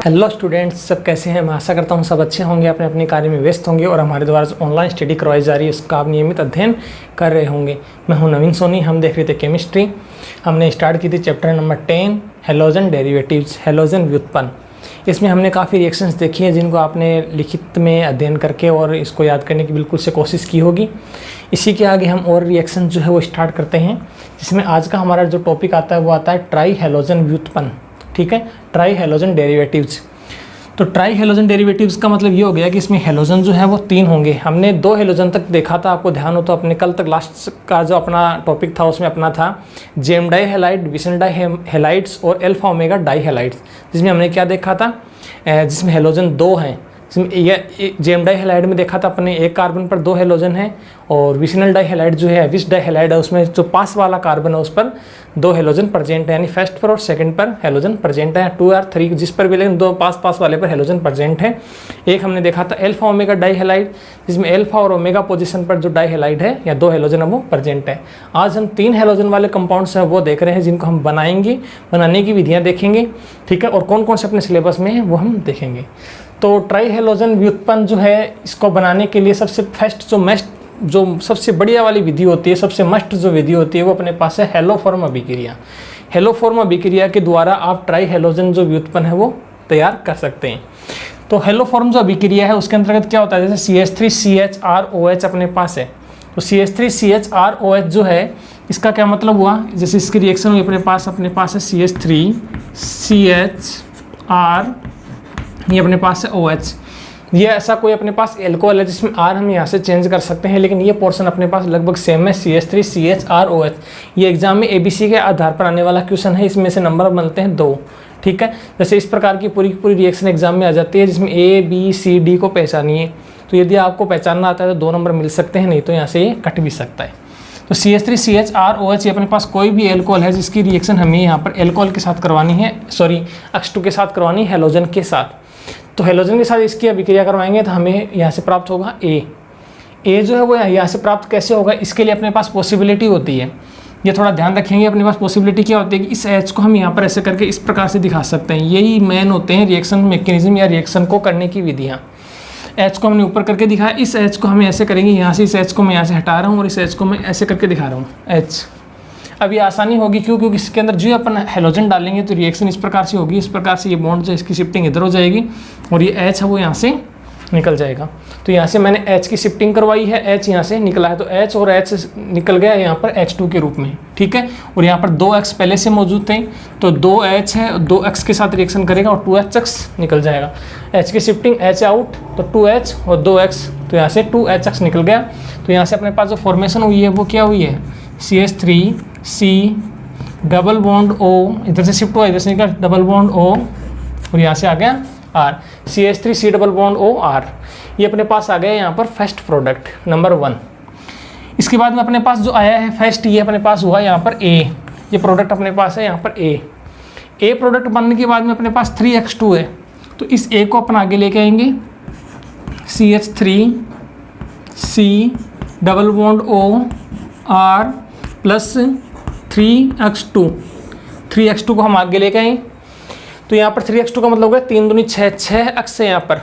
Hello students, सब कैसे हैं। मैं आशा करता हूं सब अच्छे होंगे, अपने अपने कार्य में व्यस्त होंगे और हमारे द्वारा जो ऑनलाइन स्टडी करवाई जा रही है उसका आप नियमित अध्ययन कर रहे होंगे। मैं हूं नवीन सोनी। हम देख रहे थे केमिस्ट्री। हमने स्टार्ट की थी chapter number 10 halogen derivatives, halogen व्युत्पन्न। इसमें हमने काफ़ी रिएक्शंस देखी हैं जिनको आपने लिखित में अध्ययन करके और इसको याद करने की बिल्कुल से कोशिश की होगी। इसी के आगे हम और रिएक्शन जो है वो स्टार्ट करते हैं, जिसमें आज का हमारा जो टॉपिक आता है वो आता है ट्राई हैलोजन व्युत्पन्न। ठीक है, ट्राई हैलोजन डेरिवेटिव्स। तो ट्राई हैलोजन डेरिवेटिव्स का मतलब ये हो गया कि इसमें हैलोजन जो है वो 3 होंगे। हमने 2 हैलोजन तक देखा था, आपको ध्यान हो तो अपने कल तक लास्ट का जो अपना टॉपिक था उसमें अपना था gem dihalide, vicinal dihalides और एल्फा ओमेगा डाई हैलाइड्स, जिसमें हमने क्या देखा था, जिसमें हैलोजन 2 हैं। जिसमें जेम डाई हैलाइड में देखा था अपने एक कार्बन पर 2 हैलोजन है, और विशनल डाई हैलाइड जो है, विश डाई हैलाइड है, उसमें जो पास वाला कार्बन है उस पर 2 हैलोजन प्रेजेंट है, यानी फर्स्ट पर और सेकंड पर हैलोजन प्रेजेंट है, 2 और 3 जिस पर भी, लेकिन 2 पास वाले पर हैलोजन प्रेजेंट है। एक हमने देखा था एल्फा ओमेगा डाई हैलाइड, जिसमें एल्फा और ओमेगा पोजीशन पर जो डाई हैलाइड है या 2 हैलोजन है वो प्रेजेंट है। आज हम 3 हैलोजन वाले कंपाउंड्स हैं वो देख रहे हैं, जिनको हम बनाएंगे, बनाने की विधियाँ देखेंगे। ठीक है, और कौन कौन से अपने सिलेबस में है वो हम देखेंगे। तो ट्राई हैलोजन व्युत्पन्न जो है, इसको बनाने के लिए सबसे फर्स्ट जो सबसे बढ़िया वाली विधि होती है, सबसे मस्ट जो विधि होती है वो अपने पास है हेलोफॉर्म अभिक्रिया। हेलोफॉर्म अभिक्रिया के द्वारा आप ट्राई हैलोजन जो व्युत्पन्न है वो तैयार कर सकते हैं। तो हेलोफॉर्म जो अभिक्रिया है उसके अंतर्गत क्या होता है, जैसे CH3CHROH अपने पास है, तो CH3CHROH जो है इसका क्या मतलब हुआ, जैसे इसकी रिएक्शन हुई अपने पास है CH3CHR, ये अपने पास है OH। ये ऐसा कोई अपने पास एल्कोहल है जिसमें R हम यहाँ से चेंज कर सकते हैं, लेकिन ये पोर्शन अपने पास लगभग सेम है, CH3CHROH। ये एग्जाम में ABC के आधार पर आने वाला क्वेश्चन है, इसमें से नंबर बनते हैं 2। ठीक है, जैसे इस प्रकार की पूरी रिएक्शन एग्जाम में आ जाती है, जिसमें ABCD को पहचानिए। तो यदि आपको पहचानना आता है तो 2 नंबर मिल सकते हैं, नहीं तो यहाँ से ये कट भी सकता है। तो CH3CHROH ये अपने पास कोई भी एल्कोहल है जिसकी रिएक्शन हमें यहाँ पर एल्कोहल के साथ करवानी है, H2 के साथ करवानी है, हैलोजन के साथ। तो हैलोजन के साथ इसकी अभिक्रिया करवाएंगे तो हमें यहाँ से प्राप्त होगा A जो है वो यहाँ से प्राप्त कैसे होगा, इसके लिए अपने पास पॉसिबिलिटी होती है। ये थोड़ा ध्यान रखेंगे, अपने पास पॉसिबिलिटी क्या होती है कि इस H को हम यहाँ पर ऐसे करके इस प्रकार से दिखा सकते हैं। यही मेन होते हैं रिएक्शन मैकेनिज्म या रिएक्शन को करने की विधियाँ। H को हमने ऊपर करके दिखाया, इस H को हमें ऐसे करेंगे, यहाँ से इस H को मैं यहाँ से हटा रहा हूँ और इस H को मैं ऐसे करके दिखा रहा हूँ H। अब ये आसानी होगी क्योंकि इसके अंदर जो अपन हैलोजन डालेंगे तो रिएक्शन इस प्रकार से होगी, इस प्रकार से ये बॉन्ड जो इसकी शिफ्टिंग इधर हो जाएगी और ये H है वो यहाँ से निकल जाएगा। तो यहाँ से मैंने H की शिफ्टिंग करवाई है, H यहाँ से निकला है, तो H और H निकल गया यहाँ पर H2 के रूप में। ठीक है, और यहाँ पर 2X पहले से मौजूद थे, तो 2H है, 2X के साथ रिएक्शन करेगा और 2HX निकल जाएगा। H की शिफ्टिंग H आउट तो 2H और 2X, तो यहाँ से 2HX निकल गया। तो यहाँ से अपने पास जो फॉर्मेशन हुई है वो क्या हुई है, CH3C डबल बॉन्ड O, इधर से शिफ्ट हुआ, इधर से निकल डबल बॉन्ड O और यहाँ से आ गया R, CH3C double bond O R। ये अपने पास आ गया यहाँ पर फर्स्ट प्रोडक्ट नंबर 1। इसके बाद में अपने पास जो आया है फर्स्ट, ये अपने पास हुआ यहाँ पर A। ये प्रोडक्ट अपने पास है यहाँ पर A प्रोडक्ट बनने के बाद में अपने पास 3X2 है, तो इस A को अपन आगे लेके आएंगे, CH3C double bond O R plus 3X2 को हम आगे लेके आए। तो यहाँ पर 3X2 का मतलब हो गया 3 दूनी 6, 6 अक्स है, यहाँ पर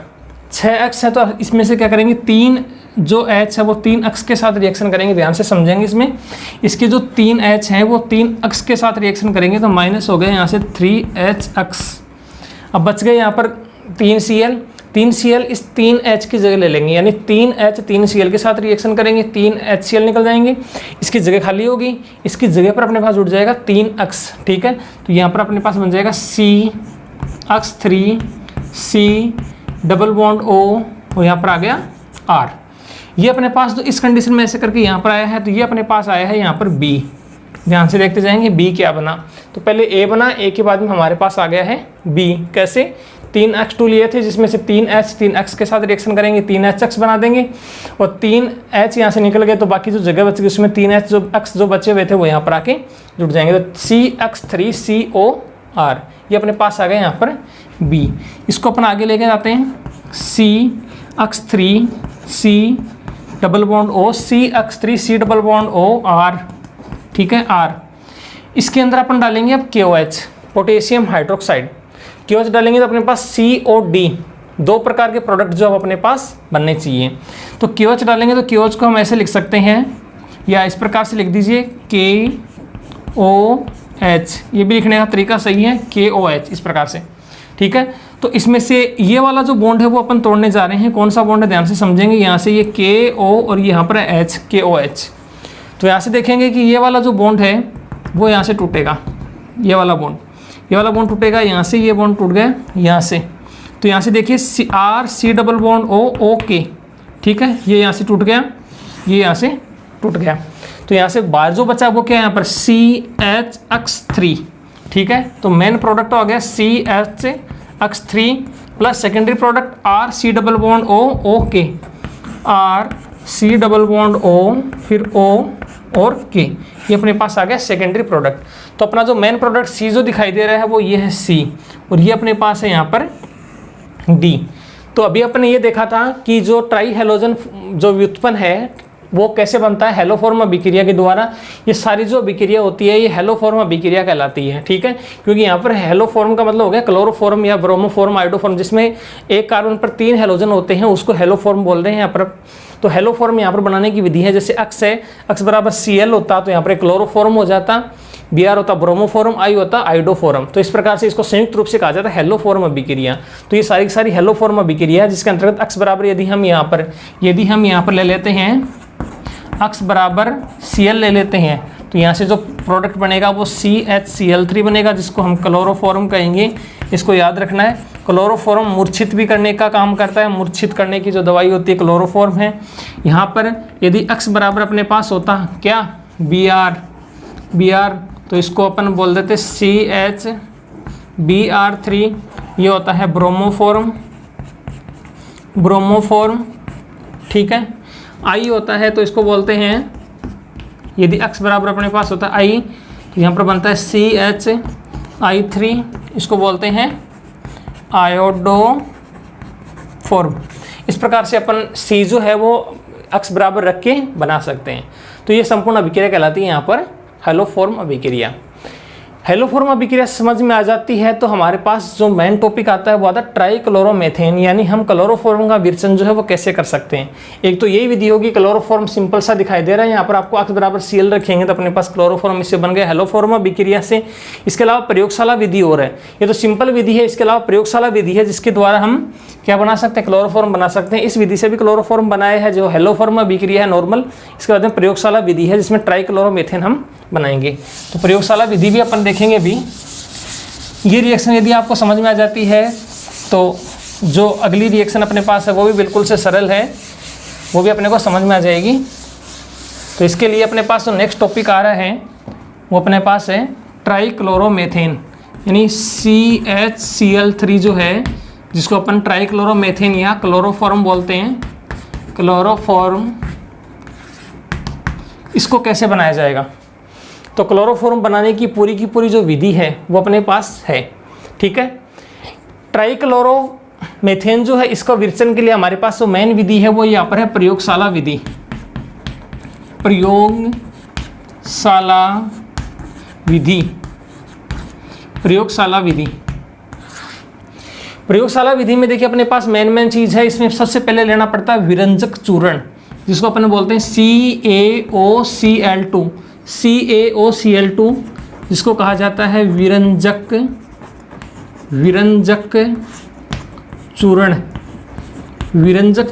6 अक्स है, तो इसमें से क्या करेंगे, 3 जो H है वो 3 अक्स के साथ रिएक्शन करेंगे। ध्यान से समझेंगे, इसमें इसके जो 3 H हैं वो 3 अक्स के साथ रिएक्शन करेंगे, तो माइनस हो गया यहाँ से 3HX। अब बच गए यहाँ पर 3Cl इस 3H की जगह ले लेंगे, यानी 3H 3Cl के साथ रिएक्शन करेंगे, 3HCl निकल जाएंगे, इसकी जगह खाली होगी, इसकी जगह पर अपने पास जुड़ जाएगा 3X। ठीक है, तो यहाँ पर अपने पास बन जाएगा CX3C डबल बॉन्ड O और यहाँ पर आ गया R। ये अपने पास तो इस कंडीशन में ऐसे करके यहाँ पर आया है, तो ये अपने पास आया है यहाँ पर B। ध्यान से देखते जाएंगे B क्या बना, तो पहले A बना, A के बाद में हमारे पास आ गया है B। कैसे, 3X2 लिए थे जिसमें से 3H 3X के साथ रिएक्शन करेंगे, 3HX बना देंगे और 3H यहाँ से निकल गए, तो बाकी जो जगह बच गई उसमें 3H जो X जो बचे हुए थे वो यहाँ पर आके जुड़ जाएंगे, तो CX3COR ये अपने पास आ गए यहाँ पर B। इसको अपन आगे लेके जाते हैं, CX3C double bond O, CX3C double bond O R। ठीक है, R। इसके अंदर अपन डालेंगे अब KOH, पोटेशियम हाइड्रोक्साइड। KOH डालेंगे तो अपने पास COD, दो प्रकार के प्रोडक्ट जो अपने पास बनने चाहिए। तो KOH डालेंगे तो KOH को हम ऐसे लिख सकते हैं, या इस प्रकार से लिख दीजिए KOH, ये भी लिखने का तरीका सही है, KOH इस प्रकार से, ठीक है। तो इसमें से ये वाला जो बॉन्ड है वो अपन तोड़ने जा रहे हैं। कौन सा बॉन्ड है ध्यान से समझेंगे, यहाँ से ये KO और यहाँ पर H, KOH। तो यहाँ से देखेंगे कि ये वाला जो बॉन्ड है वो यहाँ से टूटेगा, ये वाला बॉन्ड टूटेगा, यहाँ से ये बॉन्ड टूट गया यहाँ से। तो यहाँ से देखिए C डबल बॉन्ड OK, ठीक है, ये यहाँ से टूट गया, ये यहाँ से टूट गया। तो यहाँ से बाहर जो बचा वो क्या है, यहाँ पर CH3, ठीक है। तो मेन प्रोडक्ट हो गया CH3 plus secondary product RC double bond OK, RC double bond O, फिर O और K, ये अपने पास आ गया सेकेंडरी प्रोडक्ट। तो अपना जो मेन प्रोडक्ट C जो दिखाई दे रहा है वो ये है C, और ये अपने पास है यहाँ पर D। तो अभी अपने ये देखा था कि जो ट्राई हेलोजन जो व्युत्पन्न है वो कैसे बनता है, हेलोफॉर्म अभिक्रिया के द्वारा। ये सारी जो अभिक्रिया होती है ये हेलोफॉर्म अभिक्रिया कहलाती है, ठीक है। क्योंकि यहाँ पर हेलोफॉर्म का मतलब हो गया क्लोरोफॉर्म या ब्रोमोफॉर्म, आयोडोफॉर्म, जिसमें एक कार्बन पर 3 हेलोजन होते हैं, उसको हेलोफॉर्म बोल रहे हैं यहाँ पर। तो हेलोफॉर्म यहाँ पर बनाने की विधि है, जैसे अक्स है, अक्स बराबर Cl होता तो यहाँ पर क्लोरोफॉर्म हो जाता, Br होता ब्रोमोफॉर्म, I होता आयोडोफॉर्म। तो इस प्रकार से इसको संयुक्त रूप से कहा जाता है हेलोफॉर्म अभिक्रिया। तो ये सारी की सारी हेलोफॉर्म अभिक्रिया है, जिसके अंतर्गत अक्स बराबर यदि हम यहाँ पर ले लेते हैं, अक्स बराबर Cl ले लेते हैं, तो यहाँ से जो प्रोडक्ट बनेगा वो CHCl3 बनेगा, जिसको हम क्लोरोफॉर्म कहेंगे। इसको याद रखना है। क्लोरोफॉर्म मूर्छित भी करने का काम करता है, मूर्छित करने की जो दवाई होती है क्लोरोफॉर्म है। यहाँ पर यदि अक्स बराबर अपने पास होता क्या, Br, तो इसको अपन बोल देते CHBr3, ये होता है ब्रोमोफॉर्म, ठीक है। I होता है तो इसको बोलते हैं, यदि अक्स बराबर अपने पास होता है I, तो यहाँ पर बनता है CHI3, इसको बोलते हैं आयोडोफॉर्म। इस प्रकार से अपन C जो है वो अक्स बराबर रख के बना सकते हैं। तो ये संपूर्ण अभिक्रिया कहलाती है यहाँ पर हेलोफॉर्म अभिक्रिया। हेलोफॉर्म अभिक्रिया समझ में आ जाती है तो हमारे पास जो मेन टॉपिक आता है वो आता है ट्राइक्लोरोमेथेन, यानी हम क्लोरोफॉर्म का विरचन जो है वो कैसे कर सकते हैं। एक तो यही विधि होगी, क्लोरोफॉर्म सिंपल सा दिखाई दे रहा है, यहाँ पर आपको अक्स बराबर Cl रखेंगे तो अपने पास क्लोरोफॉर्म इससे बन गया हेलोफॉर्म अभिक्रिया से। इसके अलावा प्रयोगशाला विधि और है, ये तो सिंपल विधि है, इसके अलावा प्रयोगशाला विधि है जिसके द्वारा हम क्या बना सकते हैं, क्लोरोफॉर्म बना सकते हैं। इस विधि से भी क्लोरोफॉर्म बनाया है जो हेलोफॉर्म अभिक्रिया है नॉर्मल। इसके बाद में प्रयोगशाला विधि है जिसमें ट्राइक्लोरोमेथेन हम बनाएंगे। तो प्रयोगशाला विधि भी अपन देखेंगे अभी। ये रिएक्शन यदि आपको समझ में आ जाती है तो जो अगली रिएक्शन अपने पास है वो भी बिल्कुल से सरल है, वो भी अपने को समझ में आ जाएगी। तो इसके लिए अपने पास जो नेक्स्ट टॉपिक आ रहा है वो अपने पास है ट्राइक्लोरोमेथेन, यानी CHCl3 जो है, जिसको अपन ट्राइक्लोरोमेथेन या क्लोरोफॉर्म बोलते हैं, क्लोरोफॉर्म, इसको कैसे बनाया जाएगा। तो क्लोरोफॉर्म बनाने की पूरी जो विधि है वो अपने पास है, ठीक है। ट्राइक्लोरोमेथेन जो है इसका विरचन के लिए हमारे पास जो मेन विधि है वो यहाँ पर है प्रयोगशाला विधि। प्रयोगशाला विधि में देखिए अपने पास मेन चीज़ है, इसमें सबसे पहले लेना पड़ता है विरंजक चूर्ण, जिसको अपन बोलते हैं CaOCl2, जिसको कहा जाता है विरंजक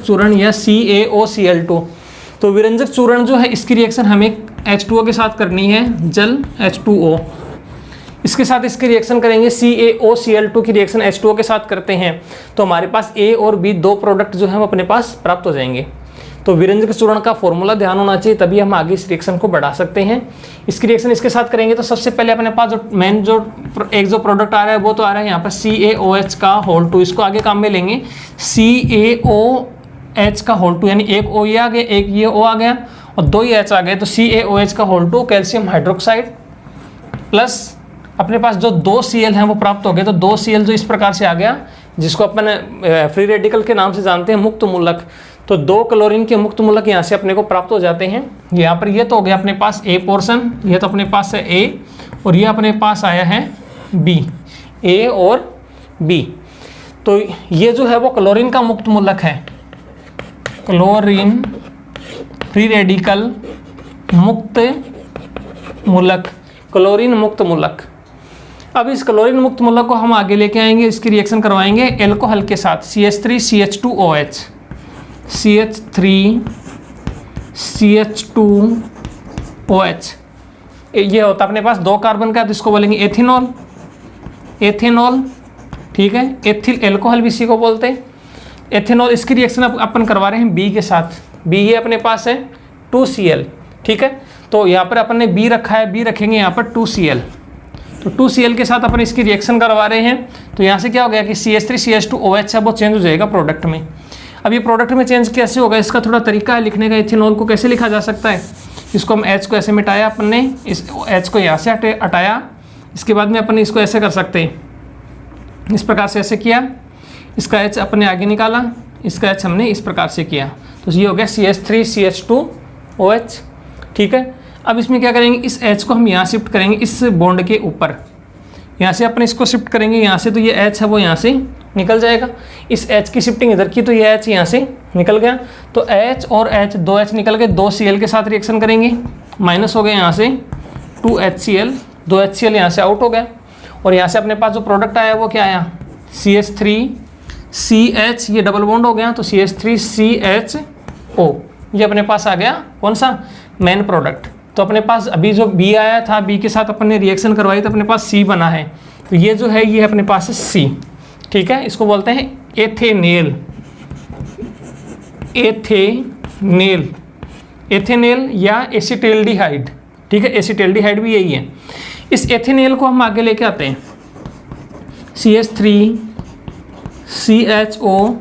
चूर्ण या CaOCl2। तो विरंजक चूर्ण जो है इसकी रिएक्शन हमें H2O के साथ करनी है, जल H2O। इसके साथ इसकी रिएक्शन करेंगे, CaOCl2 की रिएक्शन H2O के साथ करते हैं तो हमारे पास A और B दो प्रोडक्ट जो है वो अपने पास प्राप्त हो जाएंगे। तो विरंजक चूर्ण का फॉर्मूला ध्यान होना चाहिए, तभी हम आगे इस रिएक्शन को बढ़ा सकते हैं। इसकी रिएक्शन इसके साथ करेंगे तो सबसे पहले अपने पास जो मेन जो प्रोडक्ट आ रहा है वो तो आ रहा है यहाँ पर CaOH का होल 2, इसको आगे काम में लेंगे CaOH का होल 2, यानी एक O ये आ गया, एक ये O आ गया और दो ये H आ गए, तो CaOH का होल 2 कैल्शियम हाइड्रोक्साइड प्लस अपने पास जो दो Cl हैं वो प्राप्त हो गए। तो दो Cl जो इस प्रकार से आ गया, जिसको अपन फ्री रेडिकल के नाम से जानते हैं, मुक्त मूलक। तो दो क्लोरीन के मुक्त मूलक यहाँ से अपने को प्राप्त हो जाते हैं। यहाँ पर ये तो हो गया अपने पास A पोर्शन, ये तो अपने पास है A और ये अपने पास आया है B, A और बी। तो ये जो है वो क्लोरीन का मुक्त मूलक है, क्लोरीन फ्री रेडिकल मुक्त मूलक, क्लोरीन मुक्त मूलक। अब इस क्लोरीन मुक्त मूलक को हम आगे लेके आएंगे, इसकी रिएक्शन करवाएंगे एल्कोहल के साथ, CH3CH2OH, CH3CH2OH। ये होता है अपने पास 2 कार्बन का, तो इसको बोलेंगे एथिनॉल, एथेनॉल, ठीक है। एथिल एल्कोहल भी इसी को बोलते हैं, एथेनॉल। इसकी रिएक्शन अपन करवा रहे हैं बी के साथ, बी ये अपने पास है 2Cl, ठीक है। तो यहाँ पर अपन ने बी रखा है, बी रखेंगे यहाँ पर 2Cl, तो 2Cl के साथ अपन इसकी रिएक्शन करवा रहे हैं। तो यहाँ से क्या हो गया कि CH3CH2OH है वो चेंज हो जाएगा प्रोडक्ट में। अब ये प्रोडक्ट में चेंज कैसे होगा, इसका थोड़ा तरीका है लिखने का। एथेनॉल को कैसे लिखा जा सकता है, इसको हम H को ऐसे मिटाया अपन ने, इस H को यहाँ से हटाया, इसके बाद में अपन इसको ऐसे कर सकते हैं, इस प्रकार से ऐसे किया, इसका H अपने आगे निकाला, इसका H हमने इस प्रकार से किया, तो ये हो गया CH3CH2OH, ठीक है। अब इसमें क्या करेंगे, इस H को हम यहाँ शिफ्ट करेंगे इस बॉन्ड के ऊपर, यहाँ से अपन इसको शिफ्ट करेंगे यहाँ से, तो ये H है वो यहाँ से निकल जाएगा। इस H की शिफ्टिंग इधर की, तो ये H यहाँ से निकल गया, तो H और H 2H निकल गए, 2Cl के साथ रिएक्शन करेंगे, माइनस हो गया यहाँ से 2HCl, 2HCl यहाँ से आउट हो गया, और यहाँ से अपने पास जो प्रोडक्ट आया वो क्या आया, CH3CH, ये डबल बॉन्ड हो गया, तो CH3CHO, ये अपने पास आ गया कौन सा, मेन प्रोडक्ट। तो अपने पास अभी जो बी आया था, बी के साथ अपन ने रिएक्शन करवाई, तो अपने पास सी बना है, तो ये जो है ये अपने पास है सी, ठीक है। इसको बोलते हैं एथेनेल, एथेनेल, एथेनेल या एसिटाल्डिहाइड, ठीक है, एसिटाल्डिहाइड भी यही है। इस एथेनेल को हम आगे लेके आते हैं, CH3CHO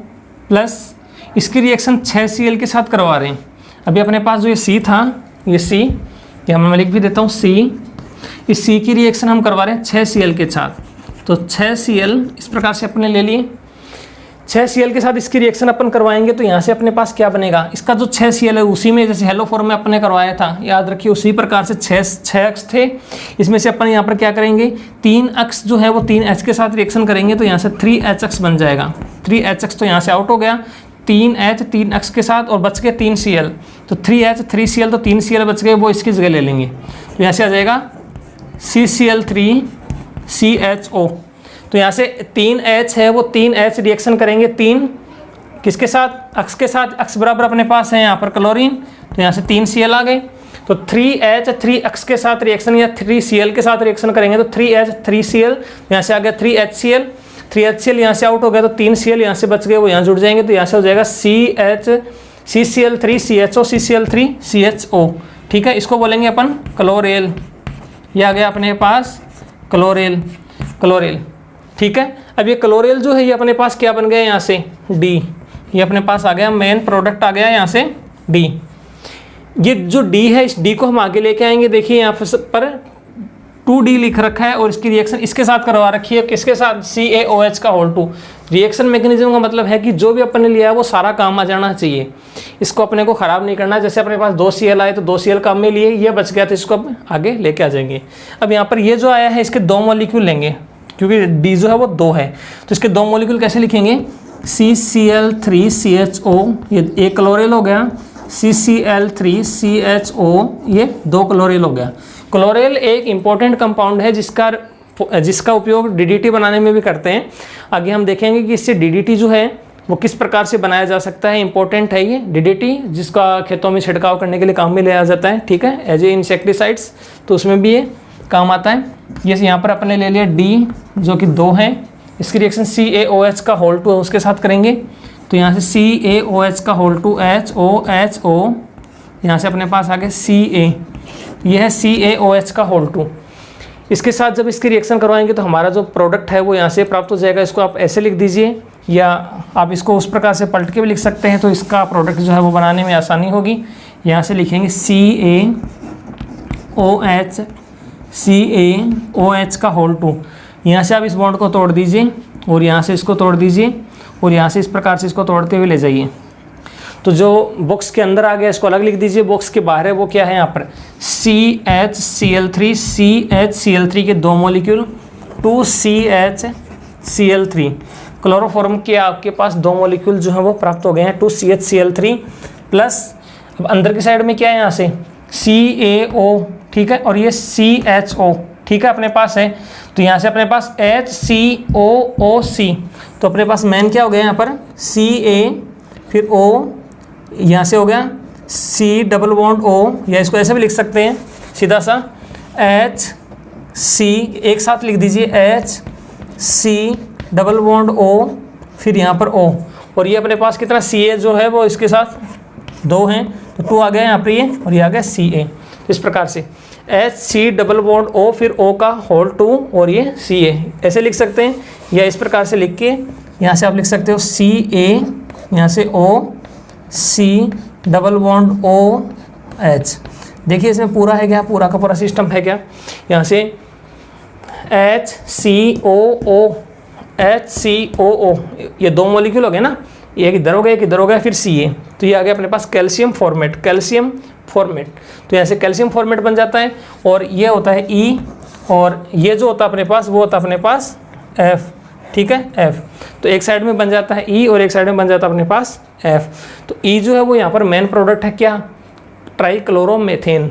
प्लस, इसकी रिएक्शन 6Cl के साथ करवा रहे हैं। अभी अपने पास जो ये C था, ये C, ये मैं लिख भी देता हूँ C, इस C की रिएक्शन हम करवा रहे हैं 6Cl के साथ, तो 6Cl इस प्रकार से अपने ले लिए, 6Cl के साथ इसकी रिएक्शन अपन करवाएंगे, तो यहाँ से अपने पास क्या बनेगा, इसका जो 6Cl है उसी में जैसे हेलो फॉर्म में अपने करवाया था, याद रखिए उसी प्रकार से 6 अक्ष थे, इसमें से अपन यहाँ पर क्या करेंगे, 3 अक्ष जो है वो 3H के साथ रिएक्शन करेंगे, तो यहाँ से 3H अक्ष बन जाएगा, 3H तो यहाँ से आउट हो गया, 3H 3 अक्ष के साथ, और बच गए 3Cl, तो 3H 3Cl, तो 3Cl बच गए, वो इसकी जगह ले लेंगे, तो यहाँ से आ जाएगा CCl3CHO। तो यहाँ से 3H है वो 3H रिएक्शन करेंगे 3 किसके साथ, अक्ष के साथ, अक्ष बराबर अपने पास है यहाँ पर क्लोरीन, तो यहाँ से 3Cl आ गए, तो 3H 3 अक्ष के साथ रिएक्शन या 3Cl के साथ रिएक्शन करेंगे, तो 3H 3Cl, यहाँ से आ गया 3HCl, 3HCl यहाँ से आउट हो गया, तो 3Cl यहाँ से बच गए, वो यहाँ जुड़ जाएंगे, तो यहाँ से हो जाएगा CCl3CHO, CCl3CHO, ठीक है। इसको बोलेंगे अपन क्लोरेल, ये आ गया अपने पास क्लोरेल, क्लोरेल, ठीक है। अब ये क्लोरेल जो है ये अपने पास क्या बन गया, यहाँ से D, ये अपने पास आ गया, मेन प्रोडक्ट आ गया यहाँ से D। ये जो D है, इस D को हम आगे लेके आएंगे, देखिए यहाँ पर 2D लिख रखा है, और इसकी रिएक्शन इसके साथ करवा रखी है, किसके साथ, CaOH का होल 2। रिएक्शन मैकेनिज्म का मतलब है कि जो भी अपन ने लिया है वो सारा काम आ जाना चाहिए, इसको अपने को ख़राब नहीं करना। जैसे अपने पास 2Cl आए तो 2Cl काम में लिए, ये बच गया तो इसको अब आगे लेके आ जाएंगे। अब यहाँ पर ये जो आया है इसके 2 मॉलिक्यूल लेंगे, क्योंकि D जो है वो 2 है, तो इसके 2 मॉलिक्यूल कैसे लिखेंगे, CCl3CHO, ये एक क्लोरेल हो गया, CCl3CHO, ये 2 क्लोरेल हो गया। क्लोरेल एक इम्पॉर्टेंट कंपाउंड है जिसका उपयोग DDT बनाने में भी करते हैं। आगे हम देखेंगे कि इससे DDT जो है वो किस प्रकार से बनाया जा सकता है, इंपॉर्टेंट है ये DDT, जिसका खेतों में छिड़काव करने के लिए काम में लिया जाता है, ठीक है, एज ए इंसेक्टिसाइड्स, तो उसमें भी ये काम आता है। ये यहाँ पर अपने ले लिया D जो कि 2 है, इसकी रिएक्शन CaOH का होल 2 उसके साथ करेंगे, तो यहाँ से CaOH का होल 2 HO, यहाँ से अपने पास आ गया Ca, यह है CaOH का होल 2। इसके साथ जब इसकी रिएक्शन करवाएंगे तो हमारा जो प्रोडक्ट है वो यहाँ से प्राप्त हो जाएगा। इसको आप ऐसे लिख दीजिए, या आप इसको उस प्रकार से पलट के भी लिख सकते हैं, तो इसका प्रोडक्ट जो है वो बनाने में आसानी होगी। यहाँ से लिखेंगे CaOH का होल 2, यहाँ से आप इस बॉन्ड को तोड़ दीजिए, और यहाँ से इसको तोड़ दीजिए, और यहाँ से इस प्रकार से इसको तोड़ते हुए ले जाइए। तो जो बॉक्स के अंदर आ गया इसको अलग लिख दीजिए, बॉक्स के बाहर है वो क्या है, यहाँ पर CHCl3 के 2 मॉलिक्यूल, 2CH CH3। क्लोरोफॉर्म के आपके पास 2 मॉलिक्यूल जो है वो प्राप्त हो गए हैं, 2CHCl3 प्लस, अब अंदर की साइड में क्या है यहाँ से CaO, ठीक है, और ये CHO, ठीक है, अपने पास है। तो यहाँ से अपने पास HCOOC, तो अपने पास मेन क्या हो गया यहाँ पर Ca, फिर O, यहाँ से हो गया C डबल बॉन्ड O, या इसको ऐसे भी लिख सकते हैं सीधा सा HC, एक साथ लिख दीजिए HC डबल बॉन्ड O, फिर यहाँ पर O, और ये अपने पास कितना Ca जो है वो इसके साथ 2 हैं, तो 2 आ गया यहाँ पर ये, और ये आ गया Ca। इस प्रकार से HC डबल बॉन्ड O, फिर O का होल 2, और ये Ca, ऐसे लिख सकते हैं, या इस प्रकार से लिख के यहाँ से आप लिख सकते हो Ca, यहाँ से O, C double bond OH। देखिए इसमें पूरा है क्या, पूरा का पूरा सिस्टम है क्या, यहाँ से HCOO, ये 2 मॉलिक्यूल हो गए ना, एक इधर हो गया एक इधर हो गया, फिर Ca, तो ये आ गया अपने पास कैल्शियम फॉर्मेट, कैल्शियम फॉर्मेट। तो यहाँ से कैल्शियम फॉर्मेट बन जाता है, और ये होता है E, और ये जो होता है अपने पास वो होता है अपने पास F, ठीक है, F। तो एक साइड में बन जाता है E और एक साइड में बन जाता है अपने पास F। तो E जो है वो यहाँ पर मेन प्रोडक्ट है क्या, ट्राइक्लोरोमेथेन,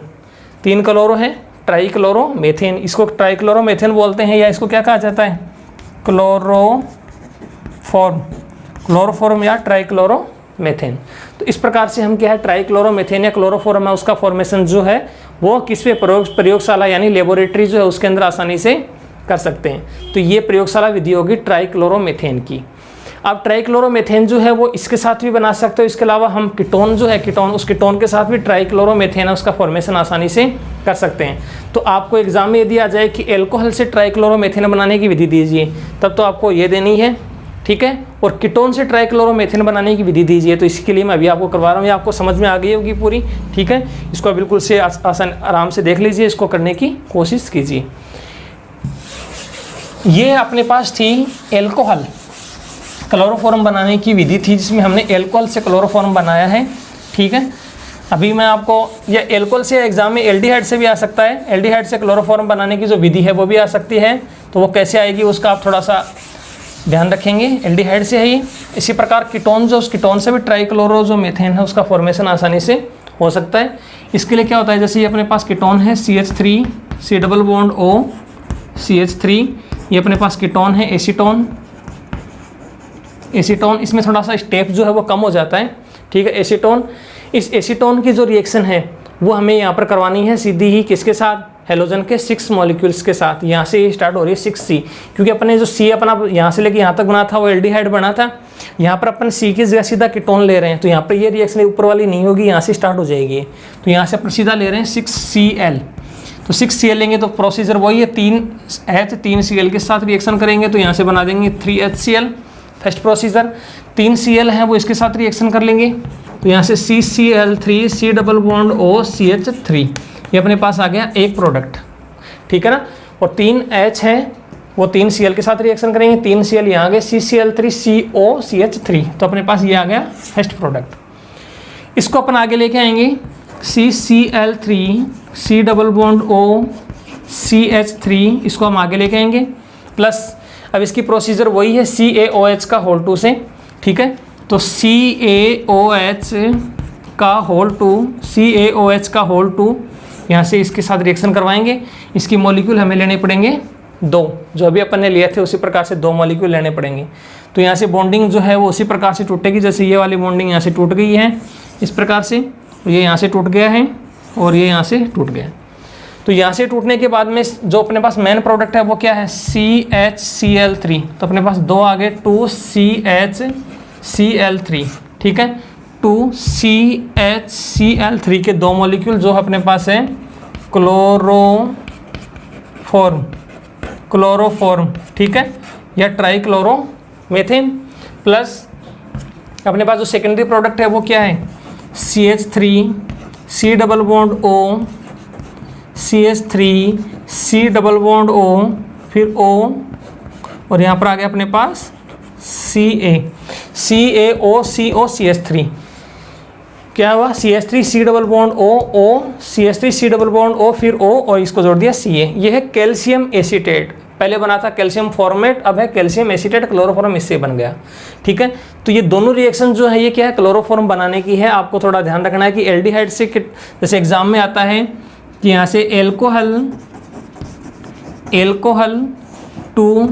3 क्लोरो है, ट्राइक्लोरोमेथेन, इसको ट्राइक्लोरोमेथेन बोलते हैं, या इसको क्या कहा जाता है क्लोरोफॉर्म या ट्राइक्लोरोमेथेन। तो इस प्रकार से हम क्या है ट्राइक्लोरोमेथेन या क्लोरोफॉर्म है उसका फॉर्मेशन जो है वो किस पे प्रयोगशाला यानी लेबोरेटरी जो है उसके अंदर आसानी से कर सकते हैं। तो ये प्रयोगशाला विधि होगी ट्राइक्लोरोमेथेन की। अब ट्राइक्लोरोमेथेन जो है वो इसके साथ भी बना सकते हो, इसके अलावा हम कीटोन जो है कीटोन, उस कीटोन के साथ भी ट्राइक्लोरोमेथेन है उसका फॉर्मेशन आसानी से कर सकते हैं। तो आपको एग्जाम में यदि आ जाए कि एल्कोहल से ट्राइक्लोरोमेथेन बनाने की विधि दीजिए, तब तो आपको ये देनी है, ठीक है, और कीटोन से ट्राइक्लोरोमेथेन बनाने की विधि दीजिए। तो इसके लिए मैं अभी आपको करवा रहा हूँ, ये आपको समझ में आ गई होगी पूरी, ठीक है। इसको बिल्कुल से आसान आराम से देख लीजिए, इसको करने की कोशिश कीजिए। ये अपने पास थी एल्कोहल क्लोरोफॉर्म बनाने की विधि थी, जिसमें हमने एल्कोहल से क्लोरोफॉर्म बनाया है, ठीक है। अभी मैं आपको ये एल्कोहल से एग्जाम में एल्डिहाइड से भी आ सकता है, एल्डिहाइड से क्लोरोफॉर्म बनाने की जो विधि है वो भी आ सकती है, तो वो कैसे आएगी उसका आप थोड़ा सा ध्यान रखेंगे। एल्डिहाइड से है ये। इसी प्रकार कीटोन जो उस कीटोन से भी ट्राइक्लोरो जो मेथेन है उसका फॉर्मेशन आसानी से हो सकता है। इसके लिए क्या होता है, जैसे ये अपने पास कीटोन है CH3 C double bond O CH3, ये अपने पास कीटोन है एसीटोन, एसीटोन इसमें थोड़ा सा स्टेप जो है वो कम हो जाता है, ठीक है। एसीटोन, इस एसीटोन की जो रिएक्शन है वो हमें यहाँ पर करवानी है सीधी ही किसके साथ, हेलोजन के 6 मॉलिक्यूल्स के साथ। यहाँ से स्टार्ट हो रही है 6C, क्योंकि अपने जो C अपना यहाँ से लेके यहाँ तक बना था वो एल्डिहाइड बना था, यहाँ पर अपन C की जगह सीधा कीटोन ले रहे हैं, तो यहाँ पर ये रिएक्शन ऊपर वाली नहीं होगी, यहाँ से स्टार्ट हो जाएगी। तो यहाँ से अपन सीधा ले रहे हैं 6Cl, तो 6Cl लेंगे तो प्रोसीजर वही है, 3H 3Cl के साथ रिएक्शन करेंगे, तो यहाँ से बना देंगे 3HCl। फर्स्ट प्रोसीजर 3Cl है वो इसके साथ रिएक्शन कर लेंगे, तो यहाँ से CCl3 C double bond O CH3, ये अपने पास आ गया एक प्रोडक्ट, ठीक है ना। और 3H है वो 3Cl के साथ रिएक्शन करेंगे, 3Cl यहाँ आ गए CCl3 CO CH3, तो अपने पास ये आ गया फर्स्ट प्रोडक्ट। इसको अपन आगे लेके आएंगे CCl3 C double bond O CH3, इसको हम आगे लेके आएंगे प्लस, अब इसकी प्रोसीजर वही है CaOH का होल 2 से, ठीक है। तो CaOH का होल 2, CaOH का होल 2 यहाँ से इसके साथ रिएक्शन करवाएंगे। इसकी मॉलिक्यूल हमें लेने पड़ेंगे 2, जो अभी अपन ने लिए थे उसी प्रकार से 2 मॉलिक्यूल लेने पड़ेंगे। तो यहाँ से बॉन्डिंग जो है वो उसी प्रकार से टूटेगी, जैसे ये वाली बॉन्डिंग यहाँ से टूट गई है इस प्रकार से, ये यहाँ से टूट गया है और ये यहाँ से टूट गया। तो यहाँ से टूटने के बाद में जो अपने पास मेन प्रोडक्ट है वो क्या है CHCl3, तो अपने पास 2 आ गए 2CHCl3, ठीक है। 2CHCl3 के 2 मॉलिक्यूल जो अपने पास है क्लोरोफॉर्म, ठीक है, या ट्राइक्लोरोमेथेन, प्लस अपने पास जो सेकेंडरी प्रोडक्ट है वो क्या है CH3 C double bond O CH3 C double bond O, फिर O, और यहाँ पर आ गया अपने पास CaOCO CH3, क्या हुआ CH3 C double bond O CH3 C double bond O, फिर O और इसको जोड़ दिया Ca। ये है कैल्शियम एसीटेट, पहले बना था कैल्शियम फॉर्मेट, अब है कैल्शियम एसीटेट क्लोरोफॉर्म, इससे बन गया। ठीक है, तो ये दोनों रिएक्शन जो है ये क्या है, क्लोरोफॉर्म बनाने की है। आपको थोड़ा ध्यान रखना है कि एल्डिहाइड से जैसे एग्जाम में आता है कि यहाँ से एल्कोहल टू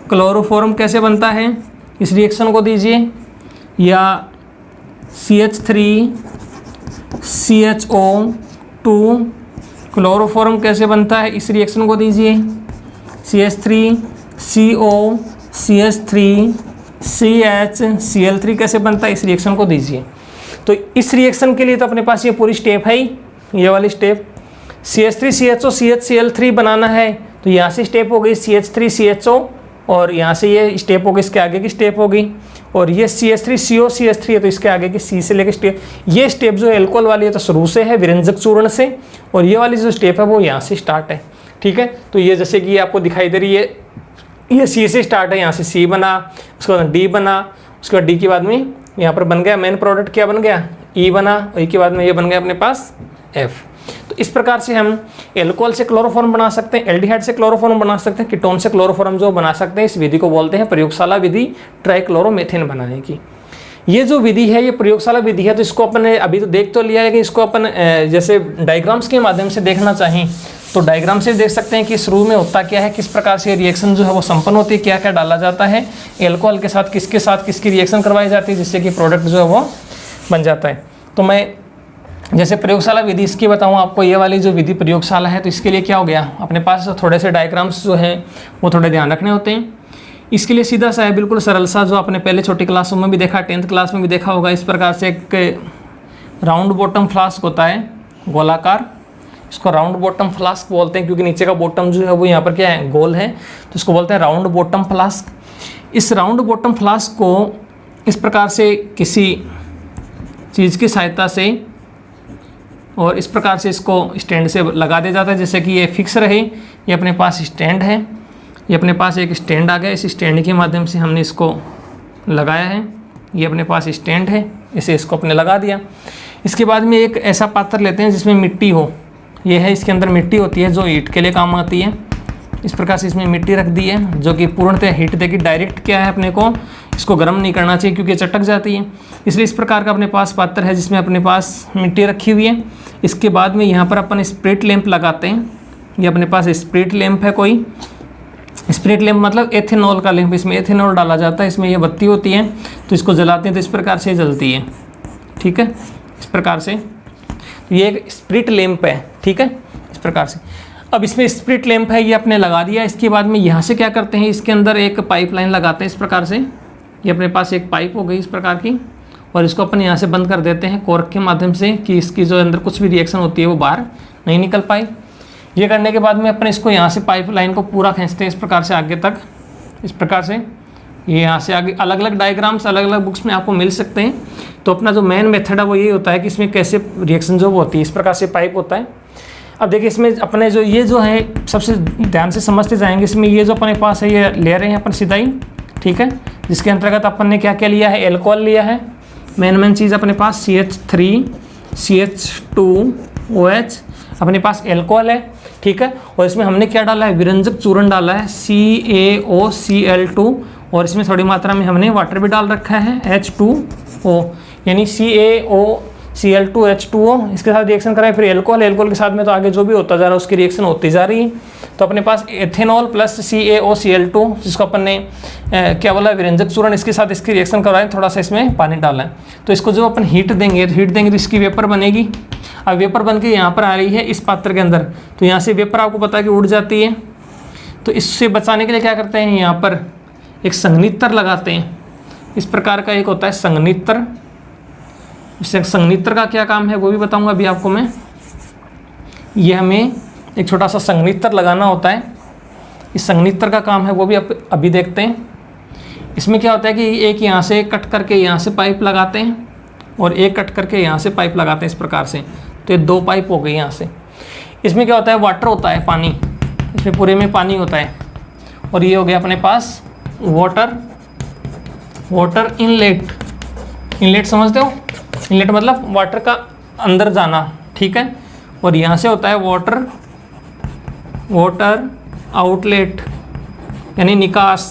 क्लोरोफॉर्म कैसे बनता है, इस रिएक्शन को दीजिए, या CH3CHO2 क्लोरोफॉर्म कैसे बनता है, इस रिएक्शन को दीजिए, CH3CO CH3CHCl3 कैसे बनता है, इस रिएक्शन को दीजिए। तो इस रिएक्शन के लिए तो अपने पास ये पूरी स्टेप है ही, ये वाली स्टेप। CH3CHO CHCl3 बनाना है तो यहाँ से स्टेप हो गई CH3CHO, और यहाँ से ये स्टेप हो गई, इसके आगे की स्टेप होगी, और ये CH3CO CH3 है तो इसके आगे की C से लेकर स्टेप। ये स्टेप जो एल्कोहल वाली है तो शुरू से है विरंजक चूर्ण से, और ये वाली जो स्टेप है वो यहाँ से स्टार्ट है। ठीक है, तो ये जैसे कि आपको दिखाई दे रही है, ये C से स्टार्ट है, यहाँ से C बना, उसके बाद D बना, उसके बाद D के बाद में यहाँ पर बन गया मेन प्रोडक्ट, क्या बन गया, E बना, और E के बाद में ये बन गया अपने पास F। तो इस प्रकार से हम एल्कोहल से क्लोरोफॉर्म बना सकते हैं, एल्डिहाइड से क्लोरोफॉर्म बना सकते हैं, कीटोन से क्लोरोफॉर्म जो बना सकते हैं। इस विधि को बोलते हैं प्रयोगशाला विधि ट्राइक्लोरोमेथेन बनाने की। ये जो विधि है ये प्रयोगशाला विधि है, तो इसको अपन ने अभी तो देख तो लिया है कि इसको अपन जैसे डायग्राम्स के माध्यम से देखना चाहें तो डायग्राम से देख सकते हैं कि शुरू में होता क्या है, किस प्रकार से रिएक्शन जो है वो संपन्न होती है, क्या क्या डाला जाता है एल्कोहल के साथ किसकी रिएक्शन करवाई जाती है जिससे कि प्रोडक्ट जो है वो बन जाता है। तो मैं जैसे प्रयोगशाला विधि इसकी बताऊं आपको, ये वाली जो विधि प्रयोगशाला है तो इसके लिए क्या हो गया, अपने पास थोड़े से डायग्राम्स जो हैं वो थोड़े ध्यान रखने होते हैं। इसके लिए सीधा सा है, बिल्कुल सरल सा, जो आपने पहले छोटी क्लासों में भी देखा, 10th क्लास में भी देखा होगा। इस प्रकार से एक राउंड बॉटम फ्लास्क होता है, गोलाकार, इसको राउंड बॉटम फ्लास्क बोलते हैं क्योंकि नीचे का बॉटम जो है वो यहाँ पर क्या है, गोल है, तो इसको बोलते हैं राउंड बॉटम फ्लास्क। इस राउंड बॉटम फ्लास्क को इस प्रकार से किसी चीज़ की सहायता से और इस प्रकार से इसको स्टैंड से लगा दिया जाता है, जैसे कि ये फिक्स रहे। ये अपने पास स्टैंड है, ये अपने पास एक स्टैंड आ गया, इस स्टैंड के माध्यम से हमने इसको लगाया है, ये अपने पास स्टैंड है, इसे इसको अपने लगा दिया। इसके बाद में एक ऐसा पात्र लेते हैं जिसमें मिट्टी हो, ये है, इसके अंदर मिट्टी होती है जो ईंट के लिए काम आती है। इस प्रकार से इसमें मिट्टी रख दी है जो कि पूर्णतः हीट देगी, डायरेक्ट क्या है अपने को इसको गर्म नहीं करना चाहिए क्योंकि चटक जाती है, इसलिए इस प्रकार का अपने पास पात्र है जिसमें अपने पास मिट्टी रखी हुई है। इसके बाद में यहाँ पर अपन स्प्रिट लैंप लगाते हैं, ये अपने पास स्प्रिट लैंप है, कोई स्प्रिट लैंप मतलब एथेनॉल का लैंप, इसमें एथेनॉल डाला जाता है, इसमें ये बत्ती होती है तो इसको जलाते हैं तो इस प्रकार से जलती है। ठीक है, इस प्रकार से ये एक स्प्रिट लैंप है। ठीक है, इस प्रकार से अब इसमें स्प्रिट लैंप है, ये आपने लगा दिया। इसके बाद में यहाँ से क्या करते हैं, इसके अंदर एक पाइप लाइन लगाते हैं इस प्रकार से, ये अपने पास एक पाइप हो गई इस प्रकार की, और इसको अपन यहाँ से बंद कर देते हैं कॉर्क के माध्यम से कि इसकी जो अंदर कुछ भी रिएक्शन होती है वो बाहर नहीं निकल पाए। ये करने के बाद में अपन इसको यहाँ से पाइप लाइन को पूरा खींचते हैं इस प्रकार से आगे तक, इस प्रकार से। ये यहाँ से आगे अलग अलग डायग्राम्स अलग अलग बुक्स में आपको मिल सकते हैं। तो अपना जो मेन मेथड है वो ये होता है कि इसमें कैसे रिएक्शन जो होती है, इस प्रकार से पाइप होता है। अब देखिए इसमें अपने जो ये जो है सबसे ध्यान से समझते जाएंगे, इसमें ये जो अपने पास है ये ले रहे हैं अपन सीधा ही। ठीक है, जिसके अंतर्गत अपन ने क्या क्या लिया है, एल्कोहल लिया है, मेन चीज़ अपने पास CH3CH2OH अपने पास एल्कोहल है। ठीक है, और इसमें हमने क्या डाला है, विरंजक चूर्ण डाला है CaOCl2, और इसमें थोड़ी मात्रा में हमने वाटर भी डाल रखा है H2O, यानी CaOCl2H2O, इसके साथ रिएक्शन कराएं, फिर एल्कोहल के साथ में तो आगे जो भी होता जा रहा है उसकी रिएक्शन होती जा रही है। तो अपने पास एथेनॉल प्लस CaOCl2, जिसको अपन ने क्या बोला, विरंजक चूर्ण, इसके साथ इसकी रिएक्शन करवाएं, थोड़ा सा इसमें पानी डालना है। तो इसको जो अपन हीट देंगे तो इसकी वेपर बनेगी। अब वेपर बन के यहाँ पर आ रही है इस पात्र के अंदर, तो यहाँ से वेपर आपको पता है कि उड़ जाती है। तो इससे बचाने के लिए क्या करते हैं, यहाँ पर एक संघनित्र लगाते हैं, इस प्रकार का एक होता है संघनित्र। इससे संघनित्र का क्या काम है वो भी बताऊंगा अभी आपको मैं। ये हमें एक छोटा सा संघनित्र लगाना होता है, इस संघनित्र का काम है वो भी अभी देखते हैं। इसमें क्या होता है कि एक यहाँ से कट करके यहाँ से पाइप लगाते हैं और एक कट करके यहाँ से पाइप लगाते हैं इस प्रकार से, तो ये दो पाइप हो गई यहाँ से। इसमें क्या होता है, वाटर होता है, पानी, इसमें पूरे में पानी होता है, और ये हो गया अपने पास वाटर इनलेट समझते हो, इनलेट मतलब वाटर का अंदर जाना। ठीक है, और यहाँ से होता है वाटर आउटलेट यानी निकास,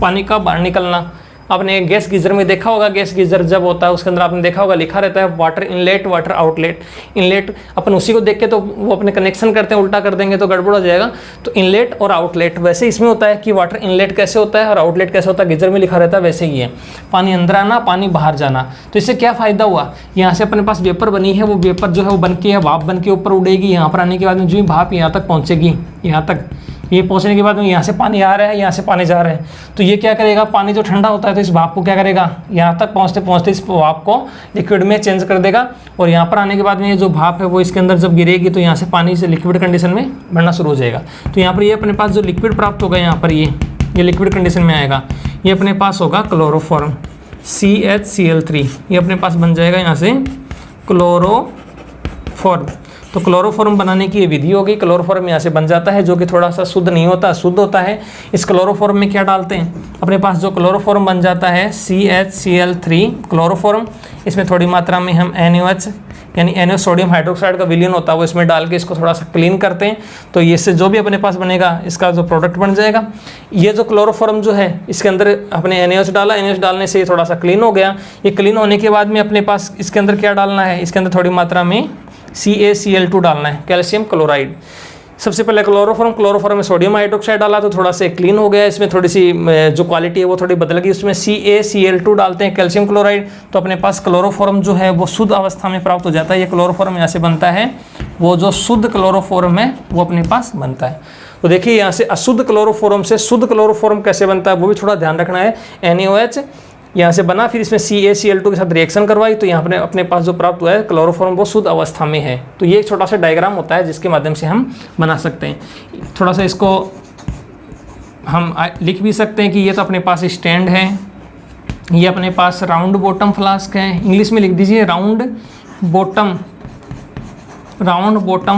पानी का बाहर निकलना। आपने गैस गीजर में देखा होगा, गैस गीजर जब होता है उसके अंदर आपने देखा होगा लिखा रहता है water inlet water outlet. Inlet अपन उसी को देख के तो वो अपने कनेक्शन करते हैं, उल्टा कर देंगे तो गड़बड़ हो जाएगा। तो इनलेट और आउटलेट, वैसे इसमें होता है कि वाटर इनलेट कैसे होता है और आउटलेट कैसे होता है, गीजर में लिखा रहता है वैसे ही है, पानी अंदर आना पानी बाहर जाना। तो इससे क्या फ़ायदा हुआ, यहाँ से अपने पास वेपर बनी है, वो वेपर जो है वो बन के भाप बन के ऊपर उड़ेगी, यहाँ पर आने के बाद में जो ही भाप यहाँ तक पहुँचेगी, यहाँ तक ये पहुंचने के बाद में यहाँ से पानी आ रहा है, यहाँ से पानी जा रहा है, तो ये क्या करेगा, पानी जो ठंडा होता है तो इस भाप को क्या करेगा, यहाँ तक पहुँचते पहुँचते इस भाप को लिक्विड में चेंज कर देगा। और यहाँ पर आने के बाद में ये जो भाप है वो इसके अंदर जब गिरेगी तो यहाँ से पानी से लिक्विड कंडीशन में बढ़ना शुरू हो जाएगा। तो यहाँ पर ये अपने पास जो लिक्विड प्राप्त होगा, यहाँ पर ये लिक्विड कंडीशन में आएगा, ये अपने पास होगा क्लोरोफॉर्म CH Cl3, ये अपने पास बन जाएगा यहाँ से क्लोरोफॉर्म। तो क्लोरोफॉर्म बनाने की ये विधि होगी, क्लोरोफॉर्म यहाँ से बन जाता है, जो कि थोड़ा सा शुद्ध नहीं होता, शुद्ध होता है। इस क्लोरोफॉर्म में क्या डालते हैं, अपने पास जो क्लोरोफॉर्म बन जाता है CH Cl3 क्लोरोफॉर्म, इसमें थोड़ी मात्रा में हम NaOH यानी NaOH सोडियम हाइड्रोक्साइड का विलयन होता है वो इसमें डाल के इसको थोड़ा सा क्लीन करते हैं। तो इससे जो भी अपने पास बनेगा इसका जो प्रोडक्ट बन जाएगा। ये जो क्लोरोफॉर्म जो है इसके अंदर अपने NaOH डाला, NaOH डालने से ये थोड़ा सा क्लीन हो गया। ये क्लीन होने के बाद में अपने पास इसके अंदर क्या डालना है, इसके अंदर थोड़ी मात्रा में CaCl2 डालना है, कैल्शियम क्लोराइड। सबसे पहले क्लोरोफॉर्म में सोडियम हाइड्रोक्साइड डाला तो थोड़ा सा क्लीन हो गया, इसमें थोड़ी सी जो क्वालिटी है वो थोड़ी बदल गई, उसमें CaCl2 डालते हैं, कैल्शियम क्लोराइड। तो अपने पास क्लोरोफॉर्म जो है वो शुद्ध अवस्था में प्राप्त हो जाता है। ये क्लोरोफॉर्म यहाँ से बनता है, वो जो शुद्ध क्लोरोफॉर्म है वो अपने पास बनता है। तो देखिए यहाँ से अशुद्ध क्लोरोफॉर्म से शुद्ध क्लोरोफॉर्म कैसे बनता है वो भी थोड़ा ध्यान रखना है। NaOH यहाँ से बना, फिर इसमें CaCl2 के साथ रिएक्शन करवाई, तो यहाँ पर अपने पास जो प्राप्त हुआ है क्लोरोफॉर्म वो शुद्ध अवस्था में है। तो ये एक छोटा सा डायग्राम होता है जिसके माध्यम से हम बना सकते हैं। थोड़ा सा इसको हम लिख भी सकते हैं कि ये तो अपने पास स्टैंड है, ये अपने पास राउंड बॉटम फ्लास्क है, इंग्लिश में लिख दीजिए राउंड बॉटम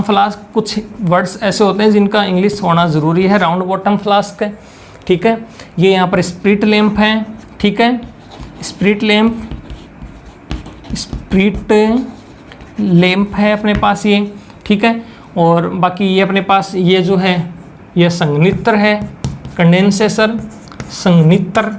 फ्लास्क। कुछ वर्ड्स ऐसे होते हैं जिनका इंग्लिश होना ज़रूरी है। राउंड बॉटम फ्लास्क है, ठीक है। ये यहाँ पर स्प्रिट लैंप है, ठीक है, स्प्रिट लैंप है अपने पास ये, ठीक है। और बाकी ये अपने पास ये जो है ये संघनित्र है, कंडेंसेसर संघनित्र,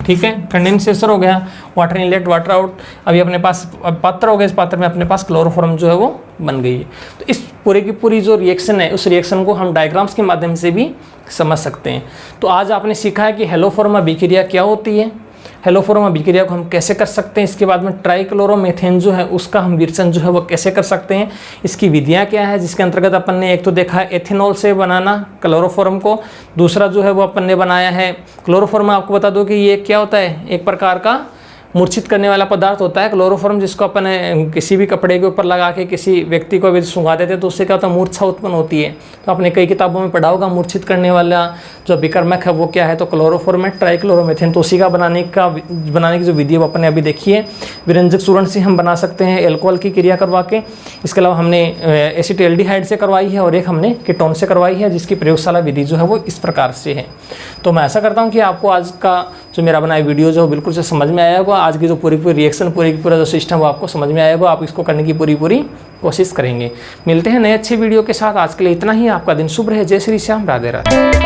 ठीक है। कंडेंसेसर हो गया, वाटर इनलेट वाटर आउट। अभी अपने पास पात्र हो गया, इस पात्र में अपने पास क्लोरोफॉर्म जो है वो बन गई है। तो इस पूरे की पूरी जो रिएक्शन है उस रिएक्शन को हम डायग्राम्स के माध्यम से भी समझ सकते हैं। तो आज आपने सीखा है कि हेलोफॉर्म अभिक्रिया क्या होती है, हेलोफॉर्म अभिक्रिया को हम कैसे कर सकते हैं, इसके बाद में ट्राइक्लोरोमेथेन जो है उसका हम विरचन जो है वो कैसे कर सकते हैं, इसकी विधियां क्या है, जिसके अंतर्गत अपन ने एक तो देखा है एथेनॉल से बनाना क्लोरोफॉर्म को, दूसरा जो है वो अपन ने बनाया है क्लोरोफॉर्म। आपको बता दो कि ये क्या होता है, एक प्रकार का मूर्छित करने वाला पदार्थ होता है क्लोरोफॉर्म, जिसको अपन किसी भी कपड़े के ऊपर लगा के किसी व्यक्ति को अभी सुंघा देते हैं तो उससे क्या होता है, मूर्छा उत्पन्न होती है। तो आपने कई किताबों में पढ़ा होगा मूर्छित करने वाला जो विकर्मक है वो क्या है, तो क्लोरोफॉर्म है, ट्राइक्लोरोमेथेन। तो उसी का बनाने की जो विधि है वो अपन ने अभी देखी है। विरंजक चूर्ण से हम बना सकते हैं एल्कोहल की क्रिया करवा के। इसके अलावा हमने एसिटाल्डिहाइड से करवाई है और एक हमने कीटोन से करवाई है, जिसकी प्रयोगशाला विधि जो है वो इस प्रकार से है। तो मैं ऐसा करता हूँ कि आपको आज का जो मेरा बनाया वीडियो जो बिल्कुल से समझ में आया होगा, आज की जो पूरी रिएक्शन पूरा जो सिस्टम वो आपको समझ में आया होगा, आप इसको करने की पूरी कोशिश करेंगे। मिलते हैं नए अच्छे वीडियो के साथ, आज के लिए इतना ही। आपका दिन शुभ रहे। जय श्री श्याम, राधे राधे।